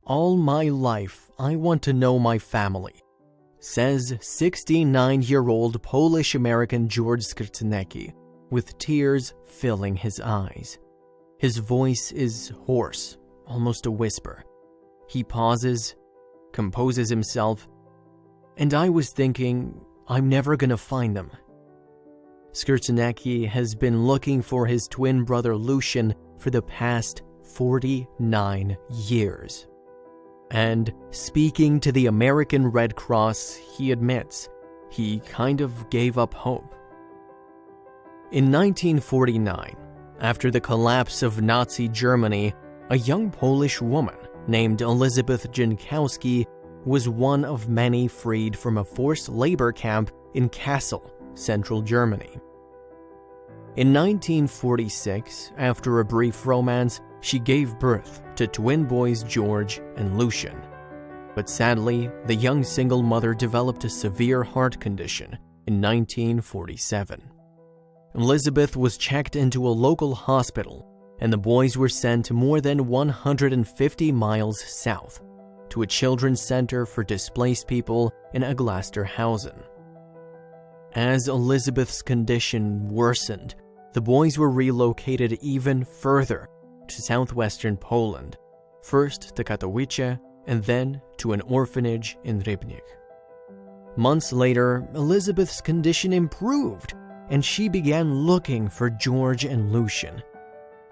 "All my life, I want to know my family," says 69-year-old Polish-American George Skrzynecky, with tears filling his eyes. His voice is hoarse, almost a whisper. He pauses, composes himself, and I was thinking, I'm never gonna find them. Skrzynecky has been looking for his twin brother Lucian for the past 49 years. And speaking to the American Red Cross, he admits he kind of gave up hope. In 1949, after the collapse of Nazi Germany, a young Polish woman named Elizabeth Jankowski was one of many freed from a forced labor camp in Kassel, central Germany. In 1946, after a brief romance, she gave birth to twin boys George and Lucian. But sadly, the young single mother developed a severe heart condition in 1947. Elizabeth was checked into a local hospital, and the boys were sent more than 150 miles south to a children's center for displaced people in Aglasterhausen. As Elizabeth's condition worsened, the boys were relocated even further to southwestern Poland, first to Katowice and then to an orphanage in Rybnik. Months later, Elizabeth's condition improved, and she began looking for George and Lucian.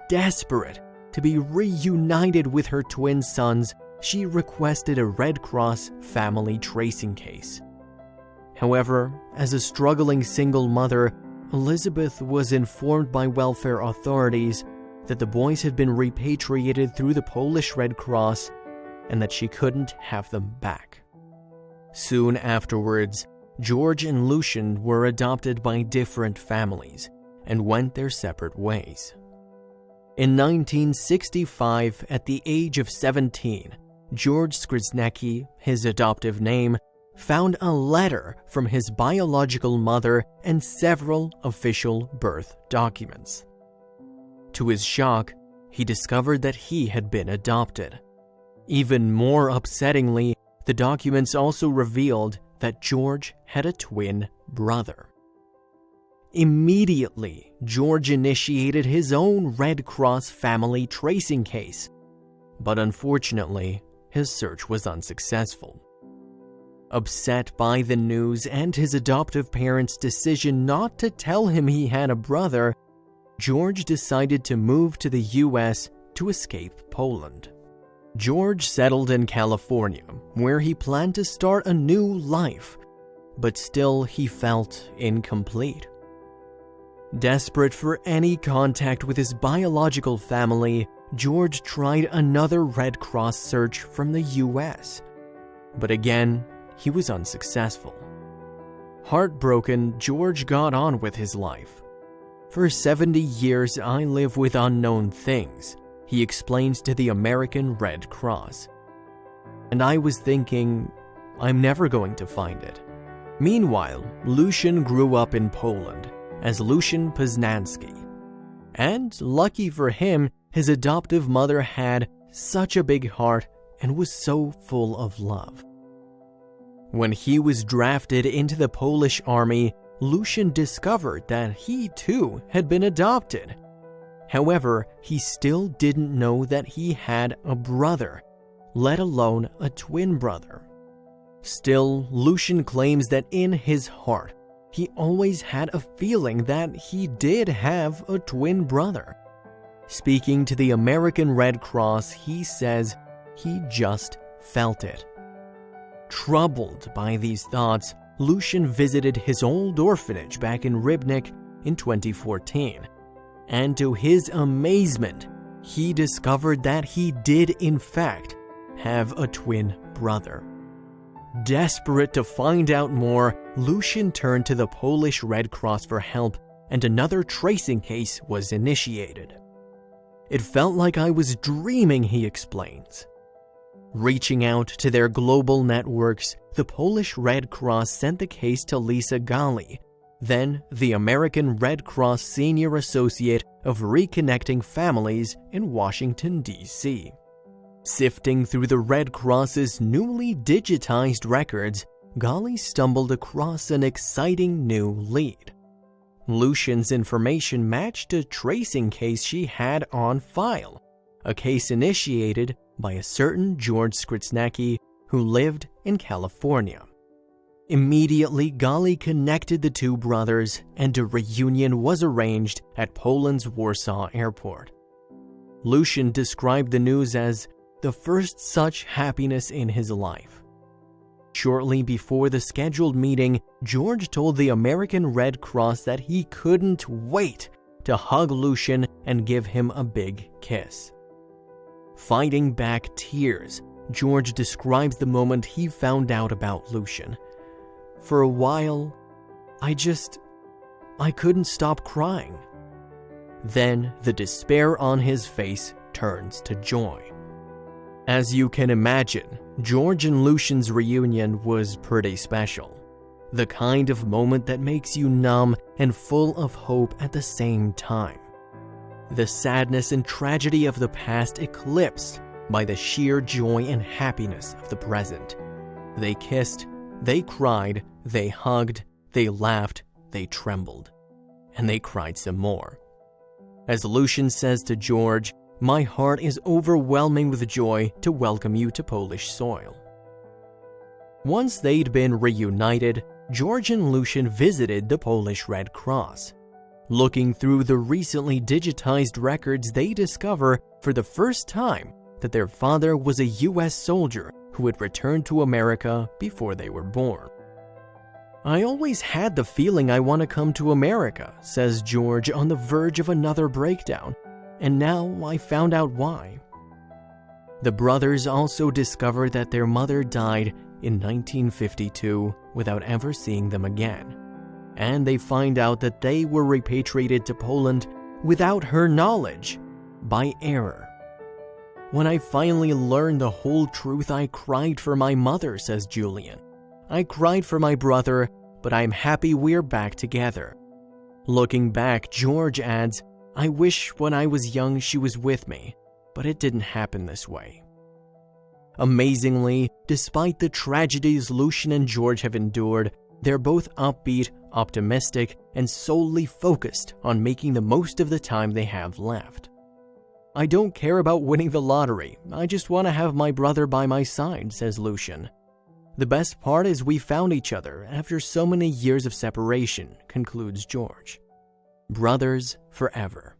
Desperate to be reunited with her twin sons, she requested a Red Cross family tracing case. However, as a struggling single mother, Elizabeth was informed by welfare authorities that the boys had been repatriated through the Polish Red Cross and that she couldn't have them back. Soon afterwards, George and Lucian were adopted by different families and went their separate ways. In 1965, at the age of 17, George Skrzynecky, his adoptive name, found a letter from his biological mother and several official birth documents. To his shock, he discovered that he had been adopted. Even more upsettingly, the documents also revealed that George had a twin brother. Immediately, George initiated his own Red Cross family tracing case, but unfortunately, his search was unsuccessful. Upset by the news and his adoptive parents' decision not to tell him he had a brother, George decided to move to the US to escape Poland. George settled in California, where he planned to start a new life, but still he felt incomplete. Desperate for any contact with his biological family, George tried another Red Cross search from the US, but again, he was unsuccessful. Heartbroken, George got on with his life. "For 70 years, I live with unknown things," he explains to the American Red Cross. "And I was thinking, I'm never going to find it." Meanwhile, Lucian grew up in Poland as Lucian Poznański. And lucky for him, his adoptive mother had such a big heart and was so full of love. When he was drafted into the Polish army, Lucian discovered that he too had been adopted. However, he still didn't know that he had a brother, let alone a twin brother. Still, Lucian claims that in his heart, he always had a feeling that he did have a twin brother. Speaking to the American Red Cross, he says he just felt it. Troubled by these thoughts, Lucian visited his old orphanage back in Rybnik in 2014. And to his amazement, he discovered that he did in fact have a twin brother. Desperate to find out more, Lucian turned to the Polish Red Cross for help, and another tracing case was initiated. "It felt like I was dreaming," he explains. Reaching out to their global networks, the Polish Red Cross sent the case to Lisa Gali, then the American Red Cross Senior Associate of Reconnecting Families in Washington, D.C. Sifting through the Red Cross's newly digitized records, Golly stumbled across an exciting new lead. Lucian's information matched a tracing case she had on file, a case initiated by a certain George Skrzynecky who lived in California. Immediately, Golly connected the two brothers, and a reunion was arranged at Poland's Warsaw airport. Lucian described the news as the first such happiness in his life. Shortly before the scheduled meeting, George told the American Red Cross that he couldn't wait to hug Lucian and give him a big kiss. Fighting back tears, George describes the moment he found out about Lucian. For a while, I couldn't stop crying. Then the despair on his face turns to joy. As you can imagine, George and Lucian's reunion was pretty special. The kind of moment that makes you numb and full of hope at the same time. The sadness and tragedy of the past eclipsed by the sheer joy and happiness of the present. They kissed, they cried, they hugged, they laughed, they trembled. And they cried some more. As Lucian says to George, "My heart is overwhelming with joy to welcome you to Polish soil." Once they'd been reunited, George and Lucian visited the Polish Red Cross. Looking through the recently digitized records, they discover for the first time that their father was a US soldier who had returned to America before they were born. "I always had the feeling I want to come to America," says George on the verge of another breakdown, "and now I found out why." The brothers also discovered that their mother died in 1952 without ever seeing them again, and they find out that they were repatriated to Poland without her knowledge, by error. "When I finally learned the whole truth, I cried for my mother," says Julian. "I cried for my brother, but I'm happy we're back together." Looking back, George adds, "I wish when I was young she was with me, but it didn't happen this way." Amazingly, despite the tragedies Lucian and George have endured, they're both upbeat, optimistic, and solely focused on making the most of the time they have left. "I don't care about winning the lottery, I just want to have my brother by my side," says Lucian. "The best part is we found each other after so many years of separation," concludes George. Brothers forever.